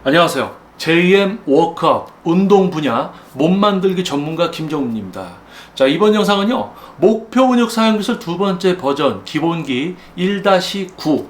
안녕하세요. JM 워크아웃 운동 분야 몸 만들기 전문가 김정훈입니다. 자, 이번 영상은요, 목표 근육 사용 기술 두 번째 버전 기본기 1-9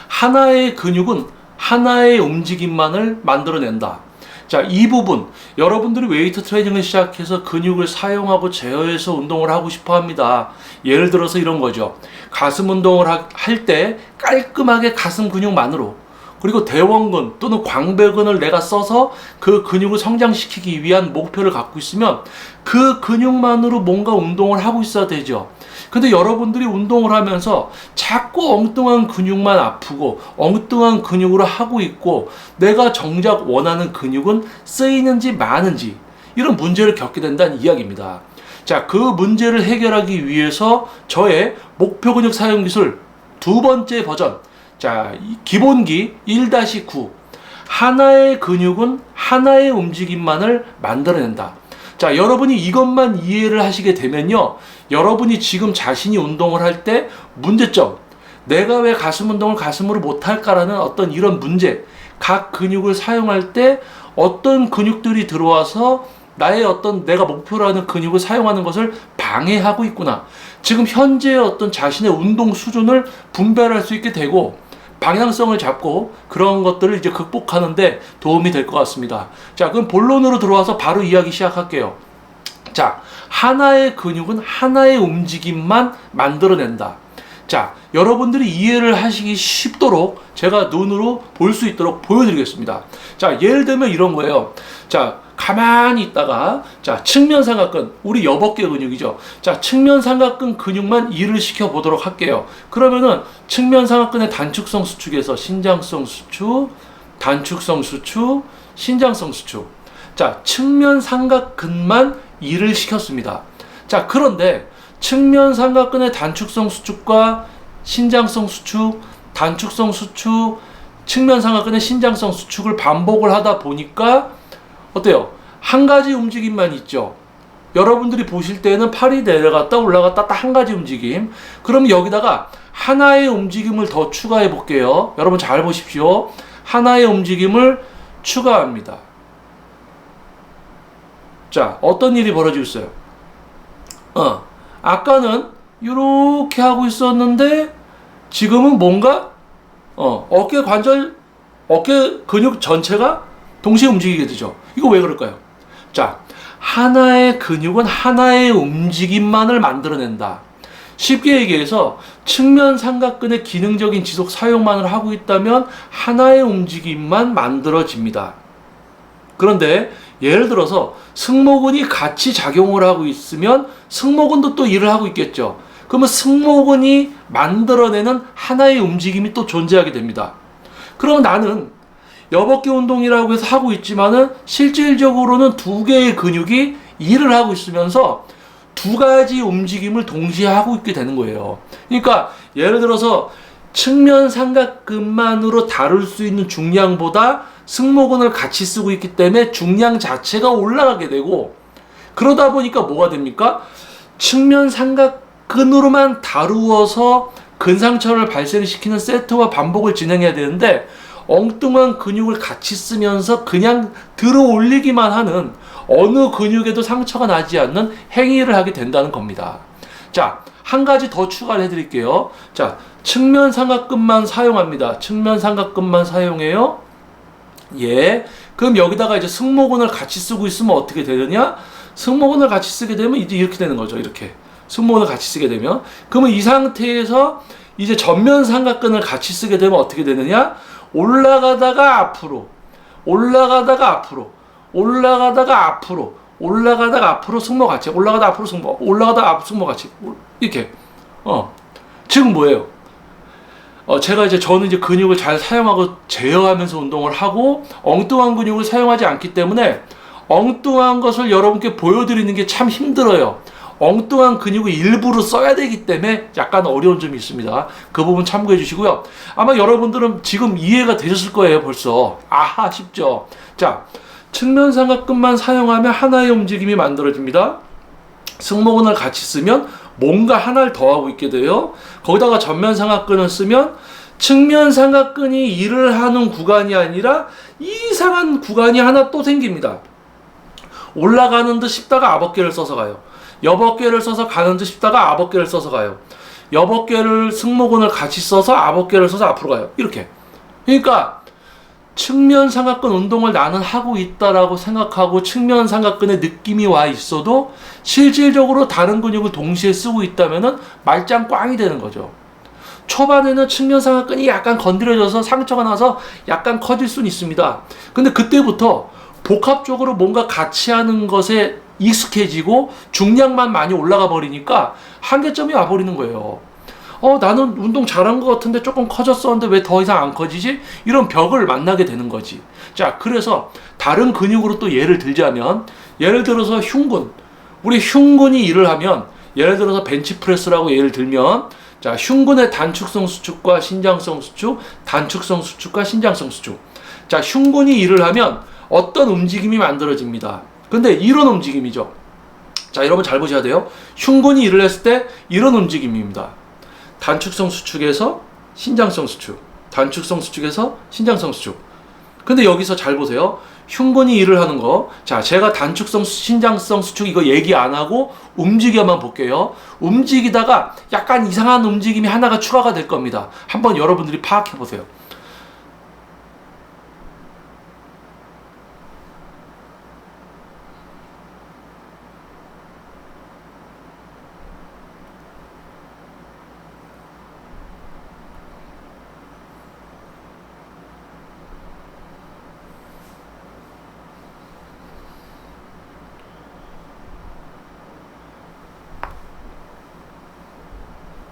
하나의 근육은 하나의 움직임만을 만들어낸다. 자, 이 부분 여러분들이 웨이트 트레이닝을 시작해서 근육을 사용하고 제어해서 운동을 하고 싶어 합니다. 예를 들어서 이런 거죠. 가슴 운동을 할 때 깔끔하게 가슴 근육만으로, 그리고 대원근 또는 광배근을 내가 써서 그 근육을 성장시키기 위한 목표를 갖고 있으면 그 근육만으로 뭔가 운동을 하고 있어야 되죠. 근데 여러분들이 운동을 하면서 자꾸 엉뚱한 근육만 아프고 엉뚱한 근육으로 하고 있고 내가 정작 원하는 근육은 쓰이는지 마는지 이런 문제를 겪게 된다는 이야기입니다. 자, 그 문제를 해결하기 위해서 저의 목표 근육 사용 기술 두 번째 버전, 자, 기본기 1-9 하나의 근육은 하나의 움직임만을 만들어낸다. 자, 여러분이 이것만 이해를 하시게 되면요, 여러분이 지금 자신이 운동을 할 때 문제점, 내가 왜 가슴 운동을 가슴으로 못할까라는 어떤 이런 문제, 각 근육을 사용할 때 어떤 근육들이 들어와서 나의 어떤 내가 목표로 하는 근육을 사용하는 것을 방해하고 있구나, 지금 현재의 어떤 자신의 운동 수준을 분별할 수 있게 되고 방향성을 잡고 그런 것들을 이제 극복하는데 도움이 될 것 같습니다. 자, 그럼 본론으로 들어와서 바로 이야기 시작할게요. 자, 하나의 근육은 하나의 움직임만 만들어낸다. 자, 여러분들이 이해를 하시기 쉽도록 제가 눈으로 볼 수 있도록 보여드리겠습니다. 자, 예를 들면 이런 거예요. 자, 가만히 있다가, 자, 측면 삼각근, 우리 여벅개 근육이죠. 자, 측면 삼각근 근육만 일을 시켜 보도록 할게요. 그러면은 측면 삼각근의 단축성 수축에서 신장성 수축, 단축성 수축, 신장성 수축. 자, 측면 삼각근만 일을 시켰습니다. 자, 그런데 측면 삼각근의 단축성 수축과 신장성 수축, 단축성 수축, 측면 삼각근의 신장성 수축을 반복을 하다 보니까 어때요? 한 가지 움직임만 있죠. 여러분들이 보실 때는 팔이 내려갔다 올라갔다 딱 한 가지 움직임. 그럼 여기다가 하나의 움직임을 더 추가해 볼게요. 여러분 잘 보십시오. 하나의 움직임을 추가합니다. 자, 어떤 일이 벌어지고 있어요? 아까는 이렇게 하고 있었는데 지금은 뭔가 어깨 관절, 어깨 근육 전체가 동시에 움직이게 되죠. 이거 왜 그럴까요? 자, 하나의 근육은 하나의 움직임만을 만들어낸다. 쉽게 얘기해서 측면 삼각근의 기능적인 지속 사용만을 하고 있다면 하나의 움직임만 만들어집니다. 그런데 예를 들어서 승모근이 같이 작용을 하고 있으면 승모근도 또 일을 하고 있겠죠. 그러면 승모근이 만들어내는 하나의 움직임이 또 존재하게 됩니다. 그럼 나는 여벅개 운동이라고 해서 하고 있지만은 실질적으로는 두 개의 근육이 일을 하고 있으면서 두 가지 움직임을 동시에 하고 있게 되는 거예요. 그러니까 예를 들어서 측면 삼각근만으로 다룰 수 있는 중량보다 승모근을 같이 쓰고 있기 때문에 중량 자체가 올라가게 되고, 그러다 보니까 뭐가 됩니까? 측면 삼각근으로만 다루어서 근상처를 발생시키는 세트와 반복을 진행해야 되는데 엉뚱한 근육을 같이 쓰면서 그냥 들어 올리기만 하는, 어느 근육에도 상처가 나지 않는 행위를 하게 된다는 겁니다. 자, 한 가지 더 추가를 해드릴게요. 자, 측면 삼각근만 사용합니다. 측면 삼각근만 사용해요. 예. 그럼 여기다가 이제 승모근을 같이 쓰고 있으면 어떻게 되느냐? 승모근을 같이 쓰게 되면 이제 이렇게 되는 거죠. 이렇게. 승모근을 같이 쓰게 되면. 그러면 이 상태에서 이제 전면 삼각근을 같이 쓰게 되면 어떻게 되느냐? 올라가다가 앞으로, 올라가다가 앞으로, 올라가다가 앞으로, 올라가다가 앞으로 승모 같이, 올라가다 앞으로 승모, 올라가다 앞 승모 같이, 이렇게. 지금 뭐예요? 저는 이제 근육을 잘 사용하고 제어하면서 운동을 하고 엉뚱한 근육을 사용하지 않기 때문에 엉뚱한 것을 여러분께 보여드리는 게 참 힘들어요. 엉뚱한 근육을 일부러 써야 되기 때문에 약간 어려운 점이 있습니다. 그 부분 참고해 주시고요. 아마 여러분들은 지금 이해가 되셨을 거예요. 벌써 아하 싶죠. 자, 측면 삼각근만 사용하면 하나의 움직임이 만들어집니다. 승모근을 같이 쓰면 뭔가 하나를 더 하고 있게 돼요. 거기다가 전면 삼각근을 쓰면 측면 삼각근이 일을 하는 구간이 아니라 이상한 구간이 하나 또 생깁니다. 올라가는 듯 싶다가 앞어깨를 써서 가요. 옆어깨를 써서 가는 듯 싶다가 앞어깨를 써서 가요. 옆어깨를 승모근을 같이 써서 앞어깨를 써서 앞으로 가요. 이렇게. 그러니까 측면 삼각근 운동을 나는 하고 있다라고 생각하고 측면 삼각근에 느낌이 와 있어도 실질적으로 다른 근육을 동시에 쓰고 있다면은 말짱 꽝이 되는 거죠. 초반에는 측면 삼각근이 약간 건드려져서 상처가 나서 약간 커질 수는 있습니다. 근데 그때부터 복합적으로 뭔가 같이 하는 것에 익숙해지고 중량만 많이 올라가 버리니까 한계점이 와버리는 거예요. 나는 운동 잘한 것 같은데 조금 커졌었는데 왜 더 이상 안 커지지? 이런 벽을 만나게 되는 거지. 자, 그래서 다른 근육으로 또 예를 들자면, 예를 들어서 흉근. 우리 흉근이 일을 하면, 예를 들어서 벤치프레스라고 예를 들면, 자, 흉근의 단축성 수축과 신장성 수축, 단축성 수축과 신장성 수축. 자, 흉근이 일을 하면 어떤 움직임이 만들어집니다. 근데 이런 움직임이죠. 자, 여러분 잘 보셔야 돼요. 흉근이 일을 했을 때 이런 움직임입니다. 단축성 수축에서 신장성 수축, 단축성 수축에서 신장성 수축. 근데 여기서 잘 보세요. 흉근이 일을 하는 거. 자, 제가 단축성 신장성 수축 이거 얘기 안 하고 움직여만 볼게요. 움직이다가 약간 이상한 움직임이 하나가 추가가 될 겁니다. 한번 여러분들이 파악해 보세요.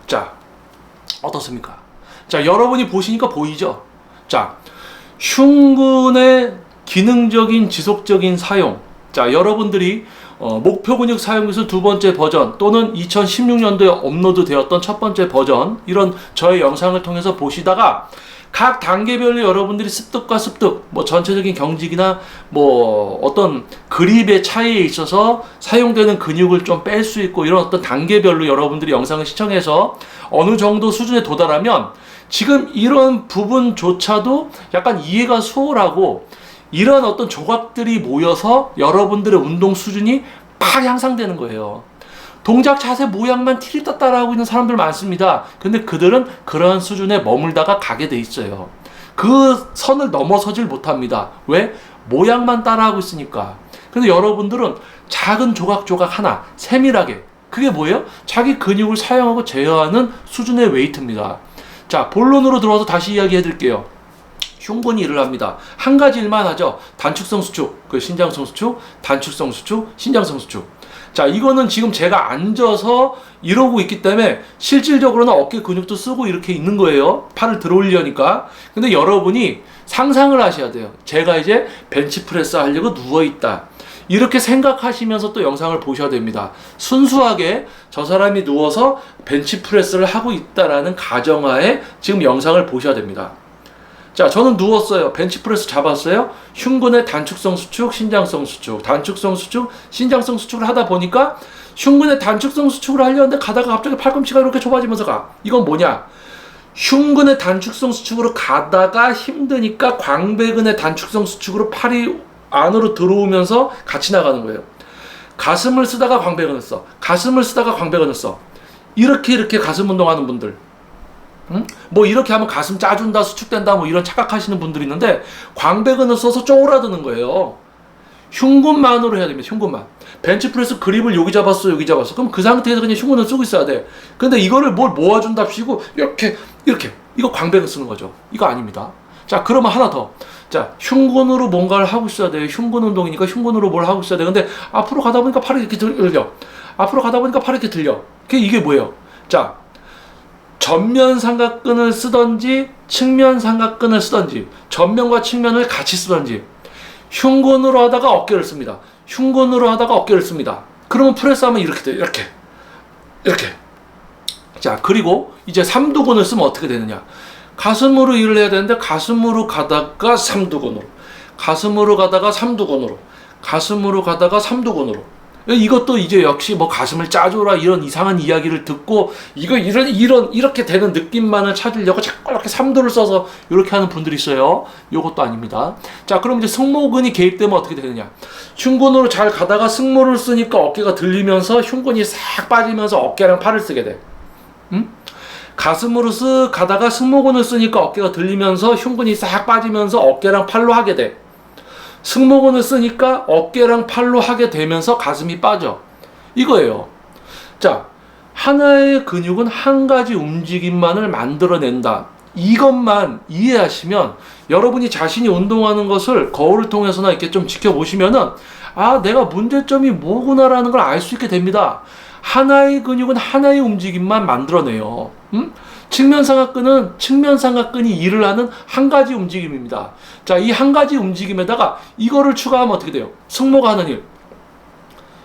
자, 어떻습니까? 자, 여러분이 보시니까 보이죠? 자, 흉근의 기능적인 지속적인 사용. 자, 여러분들이 목표 근육 사용 기술 두 번째 버전 또는 2016년도에 업로드 되었던 첫 번째 버전, 이런 저의 영상을 통해서 보시다가 각 단계별로 여러분들이 습득과 습득, 뭐 전체적인 경직이나 뭐 어떤 그립의 차이에 있어서 사용되는 근육을 좀 뺄 수 있고, 이런 어떤 단계별로 여러분들이 영상을 시청해서 어느 정도 수준에 도달하면 지금 이런 부분조차도 약간 이해가 수월하고, 이런 어떤 조각들이 모여서 여러분들의 운동 수준이 팍 향상되는 거예요. 동작, 자세, 모양만 티리따 따라하고 있는 사람들 많습니다. 근데 그들은 그런 수준에 머물다가 가게 돼 있어요. 그 선을 넘어서질 못합니다. 왜? 모양만 따라하고 있으니까. 근데 여러분들은 작은 조각 하나, 세밀하게, 그게 뭐예요? 자기 근육을 사용하고 제어하는 수준의 웨이트입니다. 자, 본론으로 들어와서 다시 이야기해 드릴게요. 흉근이 일을 합니다. 한 가지 일만 하죠. 단축성 수축, 그 신장성 수축, 단축성 수축, 신장성 수축. 자, 이거는 지금 제가 앉아서 이러고 있기 때문에 실질적으로는 어깨 근육도 쓰고 이렇게 있는 거예요. 팔을 들어 올리려니까. 근데 여러분이 상상을 하셔야 돼요. 제가 이제 벤치프레스 하려고 누워있다. 이렇게 생각하시면서 또 영상을 보셔야 됩니다. 순수하게 저 사람이 누워서 벤치프레스를 하고 있다라는 가정하에 지금 영상을 보셔야 됩니다. 자, 저는 누웠어요. 벤치프레스 잡았어요. 흉근의 단축성 수축, 신장성 수축, 단축성 수축, 신장성 수축을 하다 보니까 흉근의 단축성 수축을 하려는데 가다가 갑자기 팔꿈치가 이렇게 좁아지면서 가. 이건 뭐냐? 흉근의 단축성 수축으로 가다가 힘드니까 광배근의 단축성 수축으로 팔이 안으로 들어오면서 같이 나가는 거예요. 가슴을 쓰다가 광배근을 써. 가슴을 쓰다가 광배근을 써. 이렇게 가슴 운동하는 분들. 응? 뭐 이렇게 하면 가슴 짜준다, 수축된다, 뭐 이런 착각하시는 분들이 있는데, 광배근을 써서 쪼그라드는 거예요. 흉근만으로 해야 됩니다. 흉근만. 벤치프레스 그립을 여기 잡았어, 여기 잡았어. 그럼 그 상태에서 그냥 흉근을 쓰고 있어야 돼. 근데 이거를 뭘 모아준답시고 이렇게 이거 광배근 쓰는 거죠. 이거 아닙니다. 자, 그러면 하나 더. 자, 흉근으로 뭔가를 하고 있어야 돼요. 흉근 운동이니까 흉근으로 뭘 하고 있어야 돼. 근데 앞으로 가다 보니까 팔이 이렇게 들려. 앞으로 가다 보니까 팔이 이렇게 들려. 이게 뭐예요? 자, 전면 삼각근을 쓰던지 측면 삼각근을 쓰던지, 전면과 측면을 같이 쓰던지, 흉근으로 하다가 어깨를 씁니다. 흉근으로 하다가 어깨를 씁니다. 그러면 프레스하면 이렇게 돼요. 이렇게. 자, 그리고 이제 삼두근을 쓰면 어떻게 되느냐? 가슴으로 일을 해야 되는데 가슴으로 가다가 삼두근으로, 가슴으로 가다가 삼두근으로, 가슴으로 가다가 삼두근으로. 이것도 이제 역시 뭐 가슴을 짜줘라 이런 이상한 이야기를 듣고 이렇게 되는 느낌만을 찾으려고 자꾸 이렇게 삼도를 써서 이렇게 하는 분들이 있어요. 이것도 아닙니다. 자, 그럼 이제 승모근이 개입되면 어떻게 되느냐? 흉근으로 잘 가다가 승모를 쓰니까 어깨가 들리면서 흉근이 싹 빠지면서 어깨랑 팔을 쓰게 돼. 가슴으로 쓱 가다가 승모근을 쓰니까 어깨가 들리면서 흉근이 싹 빠지면서 어깨랑 팔로 하게 돼. 승모근을 쓰니까 어깨랑 팔로 하게 되면서 가슴이 빠져. 이거예요. 자, 하나의 근육은 한 가지 움직임만을 만들어낸다. 이것만 이해하시면 여러분이 자신이 운동하는 것을 거울을 통해서나 이렇게 좀 지켜보시면은 아, 내가 문제점이 뭐구나라는 걸 알 수 있게 됩니다. 하나의 근육은 하나의 움직임만 만들어내요. 측면삼각근이 일을 하는 한 가지 움직임입니다. 자, 이 한 가지 움직임에다가 이거를 추가하면 어떻게 돼요? 승모가 하는 일.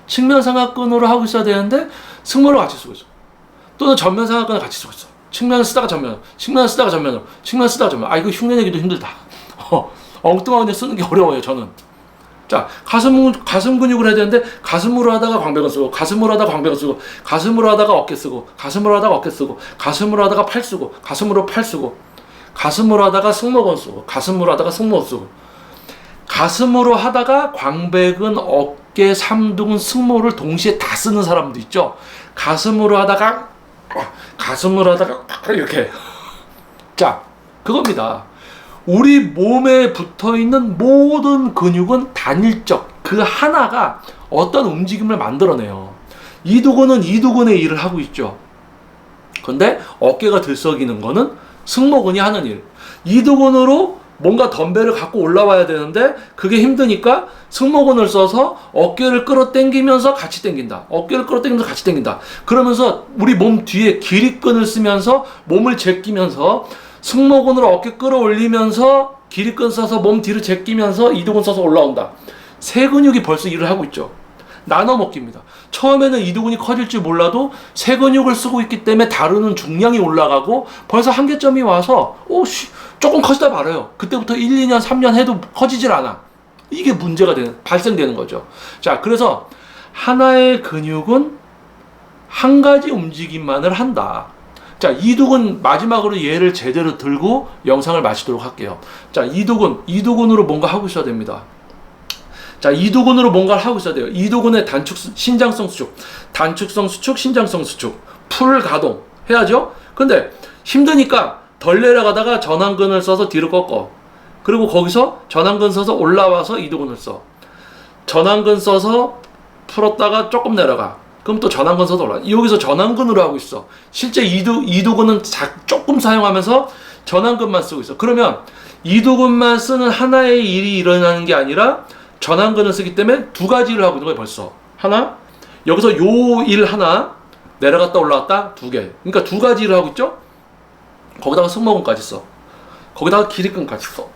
측면삼각근으로 하고 있어야 되는데 승모를 같이 쓰고 있어. 또는 전면삼각근을 같이 쓰고 있어. 측면을 쓰다가 전면으로, 측면을 쓰다가 전면으로, 측면을 쓰다가 전면으로. 아, 이거 흉내내기도 힘들다. 엉뚱하게 쓰는 게 어려워요, 저는. 자, 가슴 근육을 해야 되는데 가슴으로 하다가 광배근 쓰고, 가슴으로 하다가 광배근 쓰고, 가슴으로 하다가 어깨 쓰고, 가슴으로 하다가 어깨 쓰고, 가슴으로 하다가 팔 쓰고, 가슴으로 팔 쓰고, 가슴으로 하다가 승모근 쓰고, 가슴으로 하다가 승모 쓰고, 가슴으로 하다가 광배근, 어깨, 삼두근, 승모를 동시에 다 쓰는 사람도 있죠. 가슴으로 하다가 이렇게. 자, 그겁니다. 우리 몸에 붙어있는 모든 근육은 단일적, 그 하나가 어떤 움직임을 만들어내요. 이두근은 이두근의 일을 하고 있죠. 근데 어깨가 들썩이는 거는 승모근이 하는 일. 이두근으로 뭔가 덤벨을 갖고 올라와야 되는데 그게 힘드니까 승모근을 써서 어깨를 끌어당기면서 같이 당긴다. 어깨를 끌어당기면서 같이 당긴다. 그러면서 우리 몸 뒤에 기립근을 쓰면서 몸을 제끼면서 승모근으로 어깨 끌어올리면서 기립근 써서 몸 뒤를 제끼면서 이두근 써서 올라온다. 세 근육이 벌써 일을 하고 있죠. 나눠 먹기입니다. 처음에는 이두근이 커질 줄 몰라도 세 근육을 쓰고 있기 때문에 다루는 중량이 올라가고 벌써 한계점이 와서 조금 커지다 말아요. 그때부터 1, 2년, 3년 해도 커지질 않아. 이게 문제가 발생되는 거죠. 자, 그래서 하나의 근육은 한 가지 움직임만을 한다. 자, 이두근 마지막으로 얘를 제대로 들고 영상을 마치도록 할게요. 자, 이두근으로 뭔가 하고 있어야 됩니다. 자, 이두근으로 뭔가를 하고 있어야 돼요. 이두근의 신장성 수축, 단축성 수축, 신장성 수축, 풀 가동 해야죠. 근데 힘드니까 덜 내려가다가 전완근을 써서 뒤로 꺾어. 그리고 거기서 전완근 써서 올라와서 이두근을 써. 전완근 써서 풀었다가 조금 내려가. 그럼 또 전완근 써서 올라. 여기서 전완근으로 하고 있어. 실제 이두근은 조금 사용하면서 전완근만 쓰고 있어. 그러면 이두근만 쓰는 하나의 일이 일어나는 게 아니라 전완근을 쓰기 때문에 두 가지 일을 하고 있는 거예요, 벌써. 하나, 여기서 요 일 하나, 내려갔다 올라갔다 두 개. 그러니까 두 가지 일을 하고 있죠? 거기다가 승모근까지 써. 거기다가 기립근까지 써.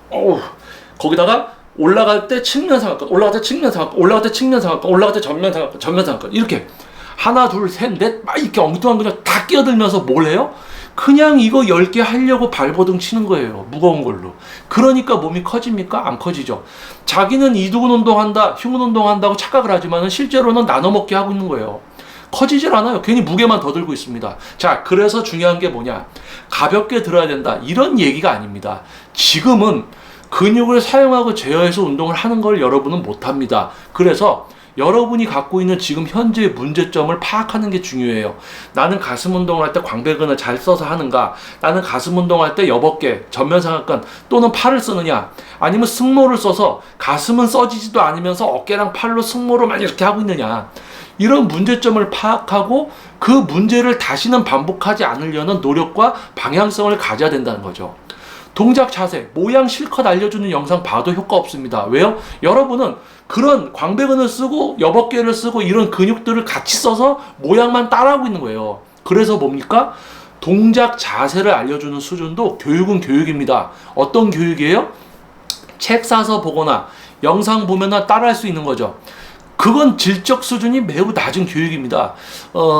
거기다가 올라갈 때 측면삼각근, 올라갈 때 측면삼각근, 올라갈 때 측면삼각근, 올라갈 때 전면삼각근, 전면삼각근. 이렇게. 하나, 둘, 셋, 넷, 막 이렇게 엉뚱한 근육 다 끼어들면서 뭘 해요? 그냥 이거 10개 하려고 발버둥 치는 거예요. 무거운 걸로. 그러니까 몸이 커집니까? 안 커지죠. 자기는 이두근 운동한다, 흉근 운동한다고 착각을 하지만 실제로는 나눠 먹기 하고 있는 거예요. 커지질 않아요. 괜히 무게만 더 들고 있습니다. 자, 그래서 중요한 게 뭐냐? 가볍게 들어야 된다. 이런 얘기가 아닙니다. 지금은 근육을 사용하고 제어해서 운동을 하는 걸 여러분은 못합니다. 그래서 여러분이 갖고 있는 지금 현재의 문제점을 파악하는 게 중요해요. 나는 가슴 운동을 할 때 광배근을 잘 써서 하는가? 나는 가슴 운동할 때 여벅개, 전면삼각근 또는 팔을 쓰느냐? 아니면 승모를 써서 가슴은 써지지도 않으면서 어깨랑 팔로 승모로만 이렇게 하고 있느냐? 이런 문제점을 파악하고 그 문제를 다시는 반복하지 않으려는 노력과 방향성을 가져야 된다는 거죠. 동작, 자세, 모양 실컷 알려주는 영상 봐도 효과 없습니다. 왜요? 여러분은 그런 광배근을 쓰고 여벅개를 쓰고 이런 근육들을 같이 써서 모양만 따라하고 있는 거예요. 그래서 뭡니까? 동작, 자세를 알려주는 수준도 교육은 교육입니다. 어떤 교육이에요? 책 사서 보거나 영상 보면 따라할 수 있는 거죠. 그건 질적 수준이 매우 낮은 교육입니다.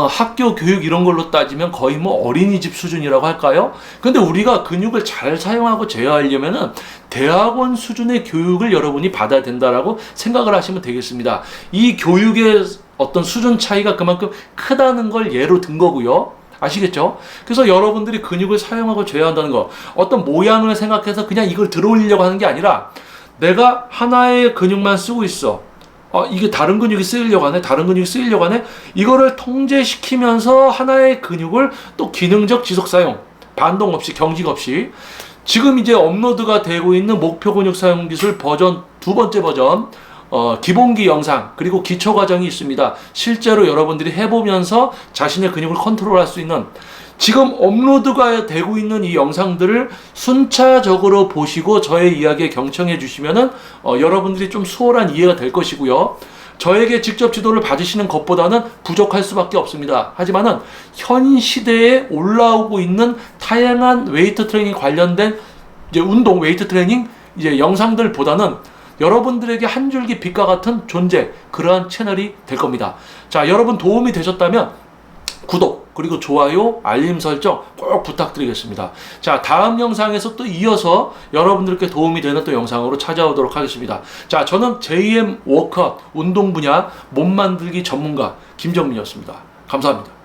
학교 교육 이런 걸로 따지면 거의 뭐 어린이집 수준이라고 할까요? 근데 우리가 근육을 잘 사용하고 제어하려면은 대학원 수준의 교육을 여러분이 받아야 된다라고 생각을 하시면 되겠습니다. 이 교육의 어떤 수준 차이가 그만큼 크다는 걸 예로 든 거고요. 아시겠죠? 그래서 여러분들이 근육을 사용하고 제어한다는 거, 어떤 모양을 생각해서 그냥 이걸 들어올리려고 하는 게 아니라 내가 하나의 근육만 쓰고 있어. 이게 다른 근육이 쓰이려고 하네, 다른 근육이 쓰이려고 하네. 이거를 통제시키면서 하나의 근육을 또 기능적 지속 사용, 반동 없이, 경직 없이. 지금 이제 업로드가 되고 있는 목표 근육 사용 기술 버전, 두 번째 버전, 기본기 영상, 그리고 기초 과정이 있습니다. 실제로 여러분들이 해보면서 자신의 근육을 컨트롤할 수 있는, 지금 업로드가 되고 있는 이 영상들을 순차적으로 보시고 저의 이야기에 경청해 주시면은 여러분들이 좀 수월한 이해가 될 것이고요. 저에게 직접 지도를 받으시는 것보다는 부족할 수밖에 없습니다. 하지만은 현 시대에 올라오고 있는 다양한 웨이트 트레이닝 관련된 이제 운동 웨이트 트레이닝 이제 영상들보다는 여러분들에게 한 줄기 빛과 같은 존재, 그러한 채널이 될 겁니다. 자, 여러분 도움이 되셨다면 구독, 그리고 좋아요, 알림 설정 꼭 부탁드리겠습니다. 자, 다음 영상에서 또 이어서 여러분들께 도움이 되는 또 영상으로 찾아오도록 하겠습니다. 자, 저는 JM 워크아웃 운동 분야 몸 만들기 전문가 김정민이었습니다. 감사합니다.